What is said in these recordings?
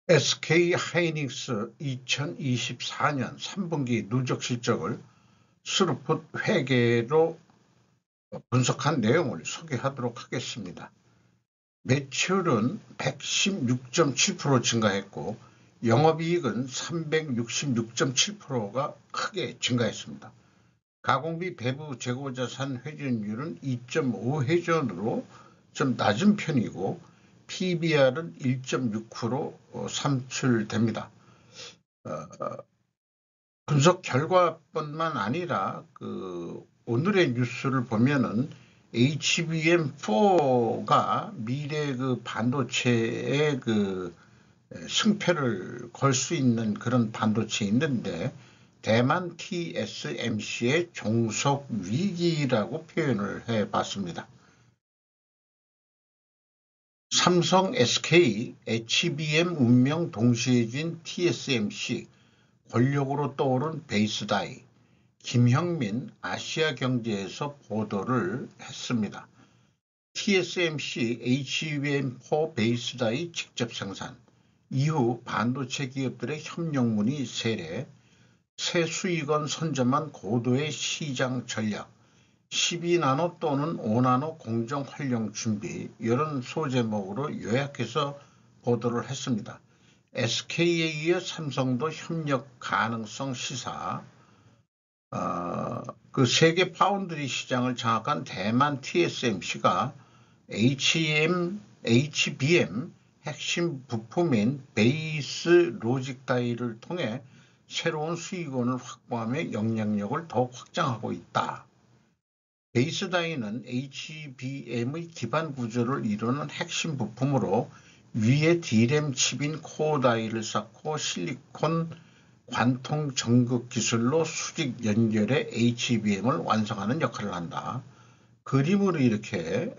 SK하이닉스 2024년 3분기 누적 실적을 스루풋 회계로 분석한 내용을 소개하도록 하겠습니다. 매출은 116.7% 증가했고 영업이익은 366.7%가 크게 증가했습니다. 가공비 배부 재고자산 회전율은 2.5회전으로 좀 낮은 편이고 PBR은 1.6% 산출됩니다. 분석 결과뿐만 아니라 오늘의 뉴스를 보면은 HBM4가 미래 반도체의 승패를 걸 수 있는 그런 반도체 있는데 대만 TSMC의 종속 위기라고 표현을 해봤습니다. 삼성, SK, HBM 운명 동시에 진 TSMC, 권력으로 떠오른 베이스다이, 김형민 아시아경제에서 보도를 했습니다. TSMC HBM4 베이스다이 직접 생산, 이후 반도체 기업들의 협력문의 세례, 새 수익원 선점한 고도의 시장 전략, 12나노 또는 5나노 공정 활용 준비, 이런 소제목으로 요약해서 보도를 했습니다. SK에 이어 삼성도 협력 가능성 시사, 세계 파운드리 시장을 장악한 대만 TSMC가 HBM 핵심 부품인 베이스 로직 다이를 통해 새로운 수익원을 확보하며 영향력을 더욱 확장하고 있다. 베이스 다이는 HBM의 기반 구조를 이루는 핵심 부품으로 위에 D램 칩인 코어 다이를 쌓고 실리콘 관통 전극 기술로 수직 연결해 HBM을 완성하는 역할을 한다. 그림으로 이렇게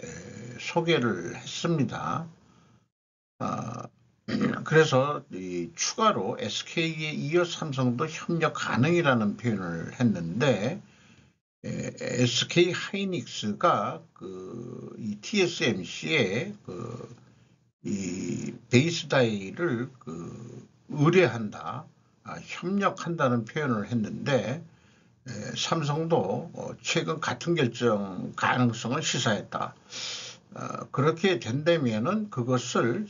소개를 했습니다. 그래서 추가로 SK에 이어 삼성도 협력 가능이라는 표현을 했는데 SK 하이닉스가 이 TSMC의 이 베이스 다이를 의뢰한다, 협력한다는 표현을 했는데 삼성도 최근 같은 결정 가능성을 시사했다. 그렇게 된다면은 그것을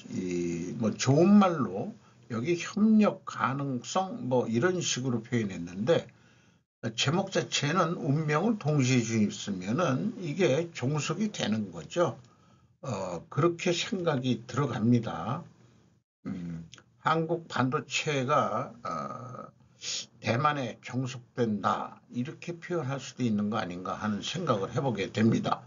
좋은 말로 여기 협력 가능성 이런 식으로 표현했는데 제목 자체는 운명을 동시에 주입쓰면은 이게 종속이 되는 거죠. 그렇게 생각이 들어갑니다. 한국 반도체가 대만에 종속된다, 이렇게 표현할 수도 있는 거 아닌가 하는 생각을 해보게 됩니다.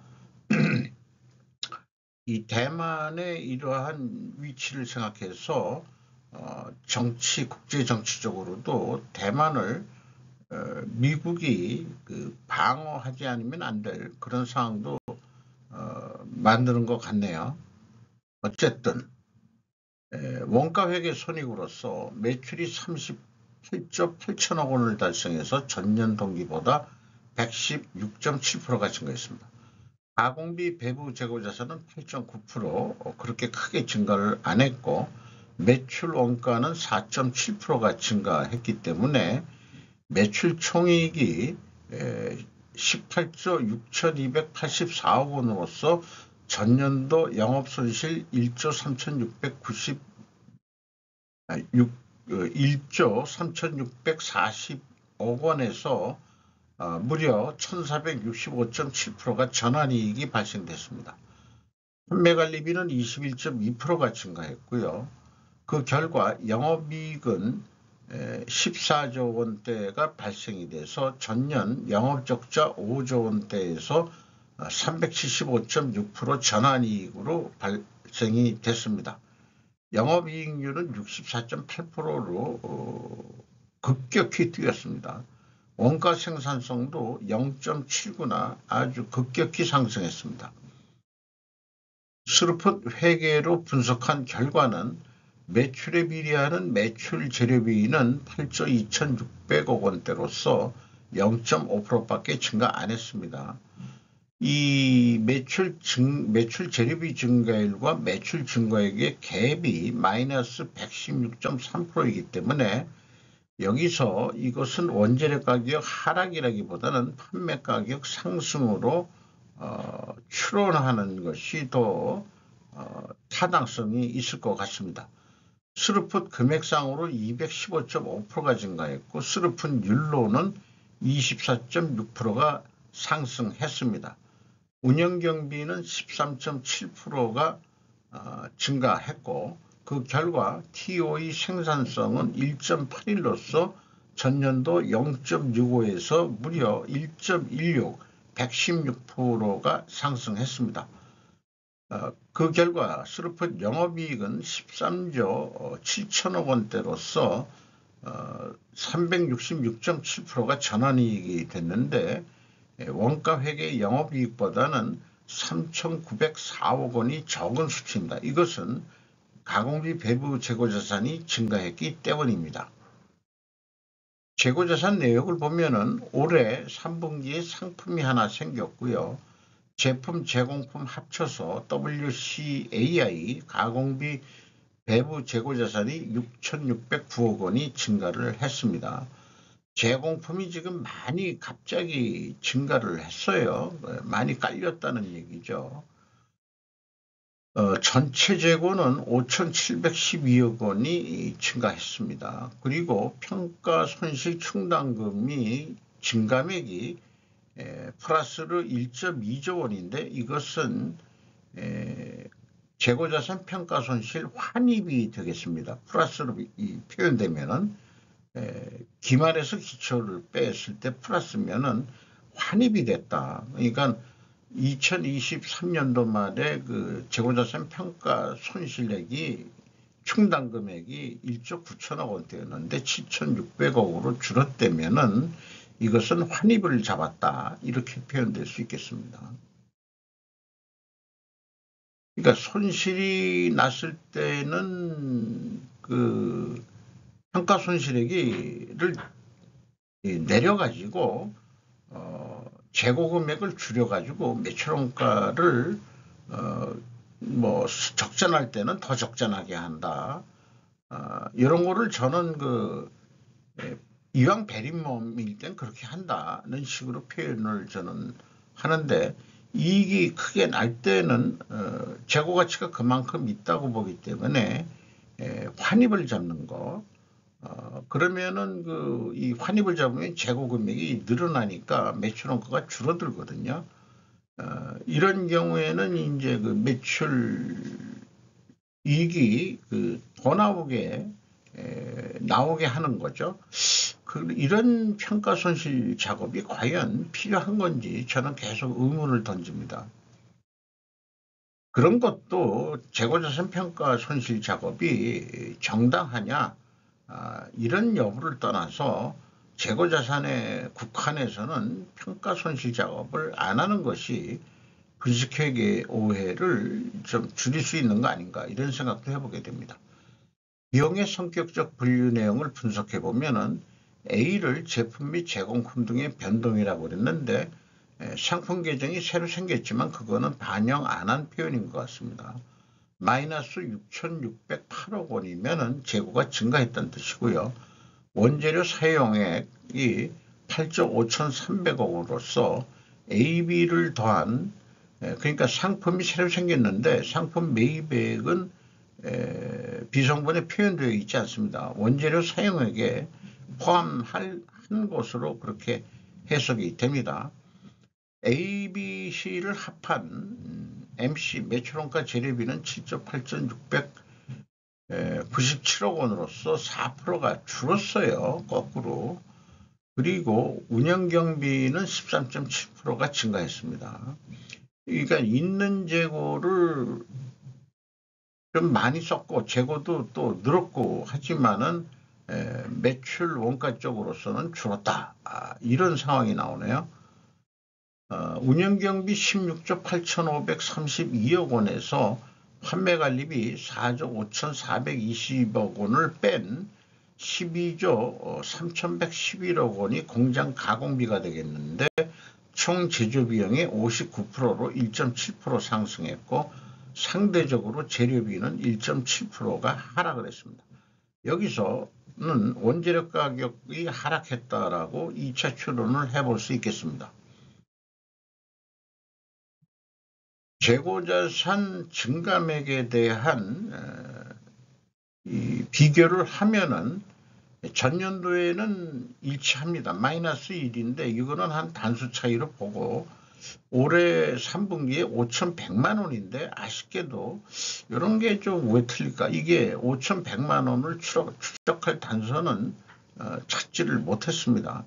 이 대만의 이러한 위치를 생각해서 국제 정치적으로도 대만을 미국이 방어하지 않으면 안 될 그런 상황도 만드는 것 같네요. 어쨌든 원가 회계 손익으로서 매출이 38조 8천억 원을 달성해서 전년 동기보다 116.7%가 증가했습니다. 가공비 배부 재고 자산은 8.9%, 그렇게 크게 증가를 안 했고 매출 원가는 4.7%가 증가했기 때문에 매출 총이익이 18조 6,284억 원으로서 전년도 영업손실 1조 3,640억 원에서 무려 1,465.7%가 전환이익이 발생됐습니다. 판매관리비는 21.2%가 증가했고요. 그 결과 영업이익은 14조 원대가 발생이 돼서 전년 영업적자 5조 원대에서 375.6% 전환이익으로 발생이 됐습니다. 영업이익률은 64.8%로 급격히 뛰었습니다. 원가 생산성도 0.79나 아주 급격히 상승했습니다. 스루풋 회계로 분석한 결과는 매출에 비례하는 매출 재료비는 8조 2,600억 원대로서 0.5%밖에 증가 안 했습니다. 이 매출 재료비 증가율과 매출 증가액의 갭이 마이너스 116.3%이기 때문에 여기서 이것은 원재료 가격 하락이라기보다는 판매 가격 상승으로 추론하는 것이 더 타당성이 있을 것 같습니다. 스루풋 금액상으로 215.5%가 증가했고 스루풋 율로는 24.6%가 상승했습니다. 운영경비는 13.7%가 증가했고 그 결과 TOE 생산성은 1.81로서 전년도 0.65에서 무려 1.16, 116%가 상승했습니다. 그 결과 스루풋 영업이익은 13조 7천억 원대로서 366.7%가 전환이익이 됐는데 원가회계 영업이익보다는 3,904억 원이 적은 수치입니다. 이것은 가공비 배부 재고자산이 증가했기 때문입니다. 재고자산 내역을 보면은 올해 3분기에 상품이 하나 생겼고요. 제품 제공품 합쳐서 WCAI 가공비 배부 재고자산이 6,609억 원이 증가를 했습니다. 제공품이 지금 많이 갑자기 증가를 했어요. 많이 깔렸다는 얘기죠. 전체 재고는 5,712억 원이 증가했습니다. 그리고 평가 손실 충당금이 증감액이 플러스로 1.2조 원인데 이것은 재고자산 평가 손실 환입이 되겠습니다. 플러스로 표현되면은 기말에서 기초를 뺐을 때 플러스면은 환입이 됐다. 그러니까 2023년도 말에 그 재고자산 평가 손실액이 충당 금액이 1조 9천억 원대였는데 7,600억으로 줄었다면은 이것은 환입을 잡았다. 이렇게 표현될 수 있겠습니다. 그러니까 손실이 났을 때는 그 평가 손실액을 내려가지고 재고 금액을 줄여가지고 매출원가를 뭐 적전할 때는 더 적전하게 한다. 이런 거를 저는 그 이왕 베린몸일 땐 그렇게 한다는 식으로 표현을 저는 하는데 이익이 크게 날 때는 재고 가치가 그만큼 있다고 보기 때문에 환입을 잡는 거. 그러면은 이 환입을 잡으면 재고 금액이 늘어나니까 매출 원가가 줄어들거든요. 이런 경우에는 이제 그 매출 이익이 더 나오게 하는 거죠. 이런 평가 손실 작업이 과연 필요한 건지 저는 계속 의문을 던집니다. 그런 것도 재고자산 평가 손실 작업이 정당하냐 이런 여부를 떠나서 재고자산에 국한해서는 평가 손실 작업을 안 하는 것이 분식회계 오해를 좀 줄일 수 있는 거 아닌가 이런 생각도 해보게 됩니다. 비용의 성격적 분류 내용을 분석해 보면은 A를 제품 및 제공품 등의 변동이라고 그랬는데 상품 계정이 새로 생겼지만 그거는 반영 안 한 표현인 것 같습니다. 마이너스 6,608억 원이면 재고가 증가했다는 뜻이고요. 원재료 사용액이 8조 5,300억 원으로서 AB를 더한 그러니까 상품이 새로 생겼는데 상품 매입액은 비성분에 표현되어 있지 않습니다. 원재료 사용액에 포함한 것으로 그렇게 해석이 됩니다. A, B, C를 합한 MC 매출원가 재료비는 7조 8,697억 원으로서 4%가 줄었어요. 거꾸로. 그리고 운영경비는 13.7%가 증가했습니다. 그러니까 있는 재고를 좀 많이 썼고 재고도 또 늘었고 하지만은 매출 원가 쪽으로서는 줄었다. 이런 상황이 나오네요. 운영경비 16조 8,532억 원에서 판매관리비 4조 5,420억 원을 뺀 12조 3,111억 원이 공장 가공비가 되겠는데 총 제조비용의 59%로 1.7% 상승했고 상대적으로 재료비는 1.7%가 하락을 했습니다. 여기서는 원재료 가격이 하락했다라고 2차 추론을 해볼 수 있겠습니다. 재고자산 증감액에 대한 비교를 하면은 전년도에는 일치합니다. 마이너스 1인데 이거는 한 단수 차이로 보고 올해 3분기에 5,100만 원인데 아쉽게도 이런 게 좀 왜 틀릴까? 이게 5,100만 원을 추적할 단서는 찾지를 못했습니다.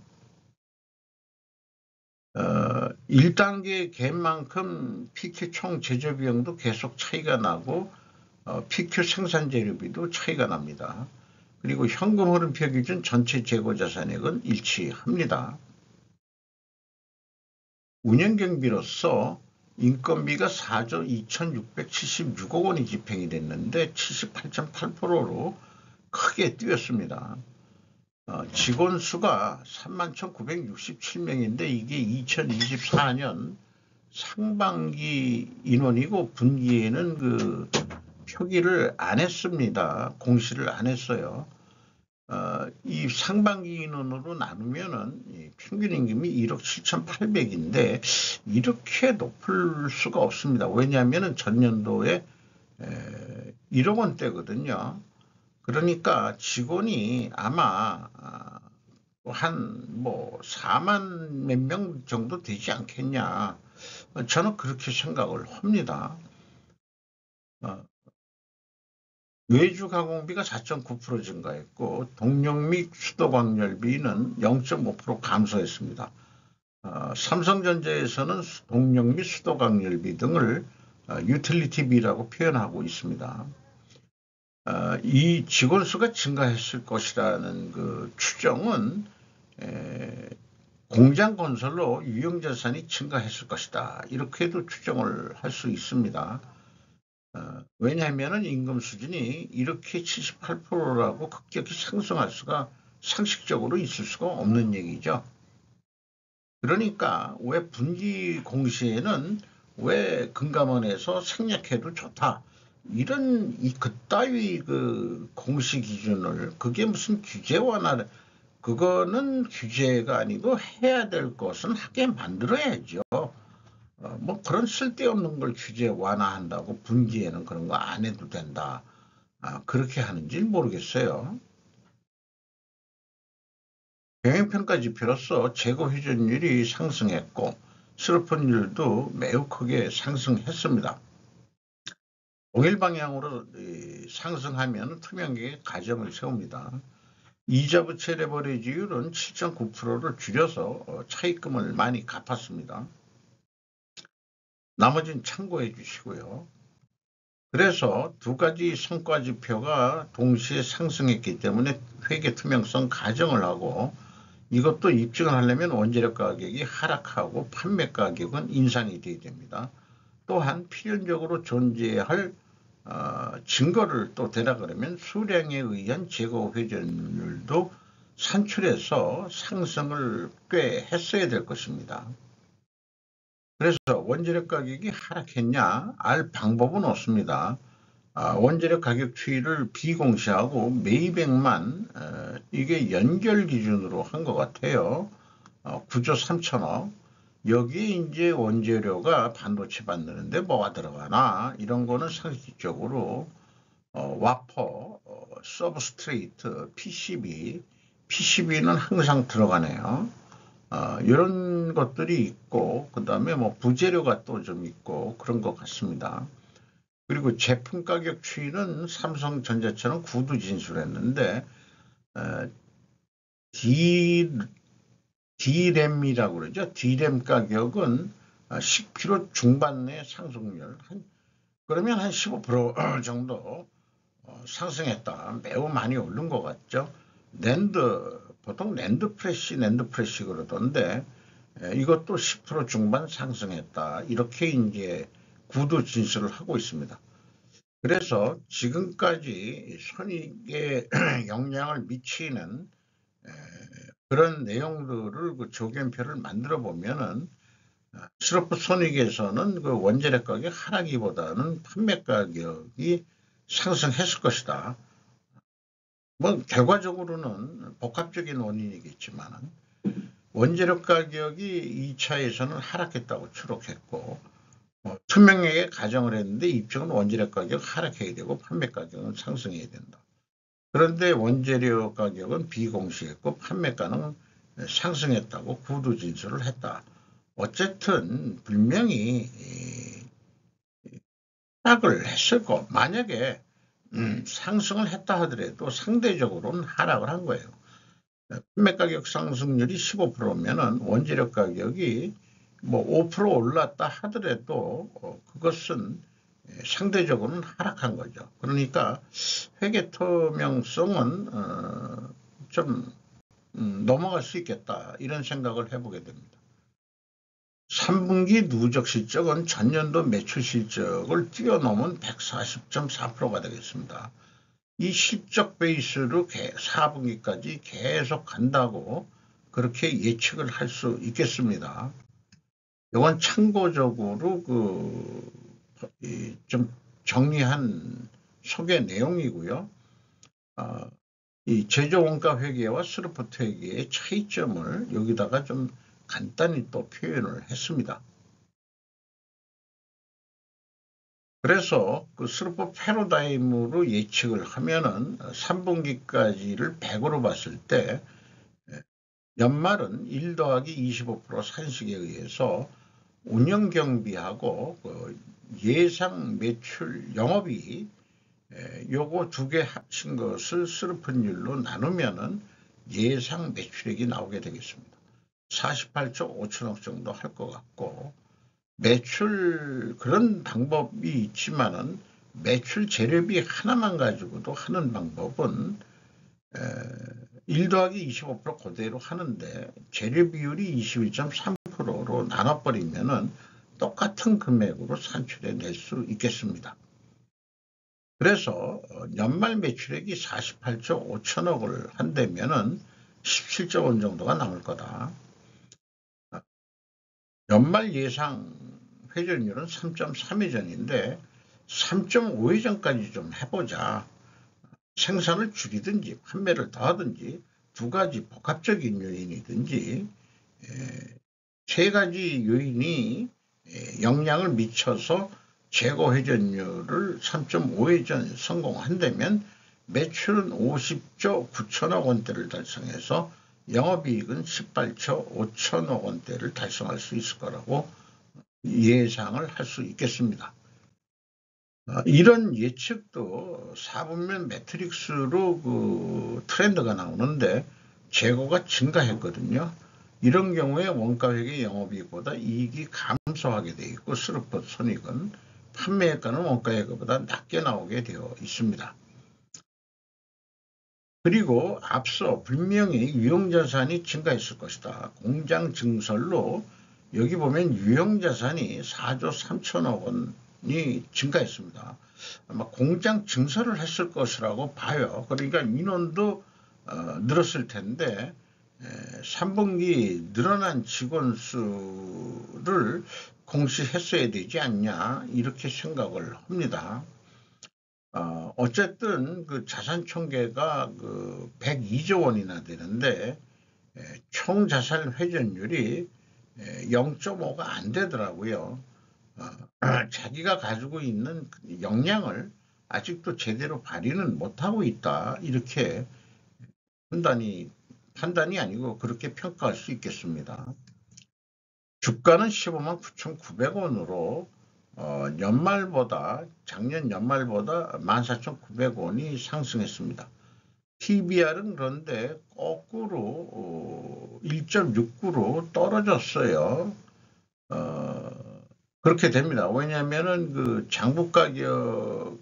1단계 갭만큼 PQ 총 제조비용도 계속 차이가 나고 PQ 생산재료비도 차이가 납니다. 그리고 현금 흐름표 기준 전체 재고자산액은 일치합니다. 운영경비로서 인건비가 4조 2,676억 원이 집행이 됐는데 78.8%로 크게 뛰었습니다. 직원 수가 31,967명인데 이게 2024년 상반기 인원이고 분기에는 그 표기를 안 했습니다. 공시를 안 했어요. 이 상반기 인원으로 나누면은 평균 임금이 1억 7,800인데 이렇게 높을 수가 없습니다. 왜냐하면은 전년도에 1억 원대거든요. 그러니까 직원이 아마 한 뭐 4만 몇 명 정도 되지 않겠냐. 저는 그렇게 생각을 합니다. 외주 가공비가 4.9% 증가했고 동력 및 수도 광열비는 0.5% 감소했습니다. 삼성전자에서는 동력 및 수도 광열비 등을 유틸리티비라고 표현하고 있습니다. 이 직원 수가 증가했을 것이라는 그 추정은 공장 건설로 유형자산이 증가했을 것이다. 이렇게도 추정을 할 수 있습니다. 왜냐하면 임금 수준이 이렇게 78%라고 급격히 상승할 수가 상식적으로 있을 수가 없는 얘기죠. 그러니까 왜 분기 공시에는 왜 금감원에서 생략해도 좋다. 이런 그따위 그 공시 기준을 그게 무슨 규제 완화를 그거는 규제가 아니고 해야 될 것은 하게 만들어야죠. 뭐 그런 쓸데없는 걸 규제 완화한다고 분기에는 그런 거 안 해도 된다. 그렇게 하는지 모르겠어요. 경영평가 지표로서 재고 회전율이 상승했고 슬로폰율도 매우 크게 상승했습니다. 동일 방향으로 상승하면 투명하게 가정을 세웁니다. 이자 부채 레버리지율은 7.9%를 줄여서 차입금을 많이 갚았습니다. 나머지는 참고해 주시고요. 그래서 두 가지 성과 지표가 동시에 상승했기 때문에 회계 투명성 가정을 하고 이것도 입증을 하려면 원재료 가격이 하락하고 판매 가격은 인상이 돼야 됩니다. 또한 필연적으로 존재할 증거를 또 대라 그러면 수량에 의한 재고 회전율도 산출해서 상승을 꽤 했어야 될 것입니다. 그래서 원재료 가격이 하락했냐 알 방법은 없습니다. 원재료 가격 추이를 비공시하고 매입액만 이게 연결 기준으로 한 것 같아요. 9조 3천억. 여기에 이제 원재료가 반도체 만드는데 뭐가 들어가나 이런 거는 상식적으로 와퍼, 서브스트레이트, PCB는 항상 들어가네요. 이런 것들이 있고 그 다음에 뭐 부재료가 또 좀 있고 그런 것 같습니다. 그리고 제품 가격 추이는 삼성전자처럼 구두 진술했는데 D램이라고 그러죠. D램 가격은 10kg 중반내 상승률 그러면 한 15% 정도 상승했다. 매우 많이 오른 것 같죠. 보통 낸드 프레시 그러던데 이것도 10% 중반 상승했다. 이렇게 이제 구두 진술을 하고 있습니다. 그래서 지금까지 손익에 영향을 미치는 그런 내용들을 그 조견표를 만들어 보면은 스로프 소닉에서는 그 원재료 가격 하락이보다는 판매 가격이 상승했을 것이다. 뭐 결과적으로는 복합적인 원인이겠지만 원재료 가격이 2차에서는 하락했다고 추록했고 투명하게 가정을 했는데 입증은 원재료 가격 하락해야 되고 판매 가격은 상승해야 된다. 그런데 원재료 가격은 비공시했고 판매가는 상승했다고 구두 진술을 했다. 어쨌든 분명히 하락을 했을 만약에 상승을 했다 하더라도 상대적으로는 하락을 한 거예요. 판매 가격 상승률이 15%면은 원재료 가격이 뭐 5% 올랐다 하더라도 그것은 상대적으로는 하락한 거죠. 그러니까 회계透明성은 좀 넘어갈 수 있겠다 이런 생각을 해보게 됩니다. 3분기 누적 실적은 전년도 매출 실적을 뛰어넘은 140.4%가 되겠습니다. 이 실적 베이스로 4분기까지 계속 간다고 그렇게 예측을 할 수 있겠습니다. 이건 참고적으로 좀 정리한 소개 내용이고요. 이 제조 원가 회계와 스루프트 회계의 차이점을 여기다가 좀 간단히 또 표현을 했습니다. 그래서 그 스루프 패러다임으로 예측을 하면은 3분기까지를 100으로 봤을 때 연말은 1 더하기 25% 산식에 의해서 운영경비하고 예상 매출 영업이 요거 두 개 합친 것을 스루프율로 나누면은 예상 매출액이 나오게 되겠습니다. 48조 5천억 정도 할 것 같고 매출 그런 방법이 있지만은 매출 재료비 하나만 가지고도 하는 방법은 1 더하기 25% 그대로 하는데 재료 비율이 21.3%로 나눠버리면은 똑같은 금액으로 산출해 낼 수 있겠습니다. 그래서 연말 매출액이 48조 5천억을 한다면은 17조 원 정도가 남을 거다. 연말 예상 회전율은 3.3회전인데 3.5회전까지 좀 해보자. 생산을 줄이든지 판매를 더하든지 두 가지 복합적인 요인이든지 세 가지 요인이 영향을 미쳐서 재고 회전율을 3.5회전 성공한다면 매출은 50조 9천억 원대를 달성해서 영업이익은 18조 5천억 원대를 달성할 수 있을 거라고 예상을 할 수 있겠습니다. 이런 예측도 4분면 매트릭스로 그 트렌드가 나오는데 재고가 증가했거든요. 이런 경우에 원가회계 영업이익보다 이익이 감소하게 되어 있고 스루프 손익은 판매가는 원가회계보다 낮게 나오게 되어 있습니다. 그리고 앞서 분명히 유형자산이 증가했을 것이다. 공장 증설로 여기 보면 유형자산이 4조 3천억 원이 증가했습니다. 아마 공장 증설을 했을 것이라고 봐요. 그러니까 민원도 늘었을 텐데 3분기 늘어난 직원 수를 공시했어야 되지 않냐 이렇게 생각을 합니다. 어쨌든 그 자산 총계가 그 102조 원이나 되는데 총 자산 회전율이 0.5가 안 되더라고요. 자기가 가지고 있는 역량을 아직도 제대로 발휘는 못하고 있다 이렇게 판단이 아니고 그렇게 평가할 수 있겠습니다. 주가는 15만 9,900원으로 작년 연말보다 14,900원이 상승했습니다. PBR은 그런데 거꾸로 1.69로 떨어졌어요. 그렇게 됩니다. 왜냐하면은 그 장부 가격이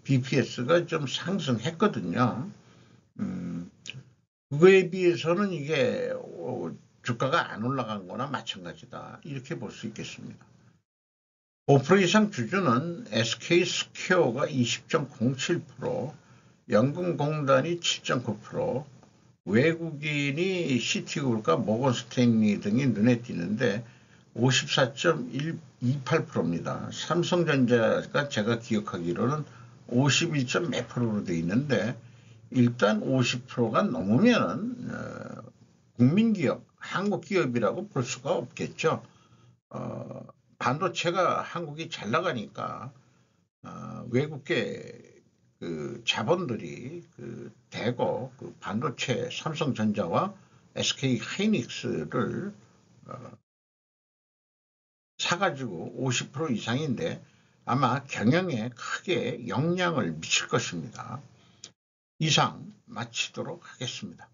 BPS가 좀 상승했거든요. 그거에 비해서는 이게 주가가 안 올라간 거나 마찬가지다. 이렇게 볼 수 있겠습니다. 5% 이상 주주는 SK스퀘어가 20.07%, 연금공단이 7.9%, 외국인이 시티그룹과 모건스탠리 등이 눈에 띄는데 54.28%입니다. 삼성전자가 제가 기억하기로는 51점 몇 프로로 되어 있는데 일단 50%가 넘으면은 국민기업, 한국기업이라고 볼 수가 없겠죠. 반도체가 한국이 잘 나가니까 외국계 그 자본들이 대거 반도체 삼성전자와 SK 하이닉스를 사가지고 50% 이상인데 아마 경영에 크게 영향을 미칠 것입니다. 이상 마치도록 하겠습니다.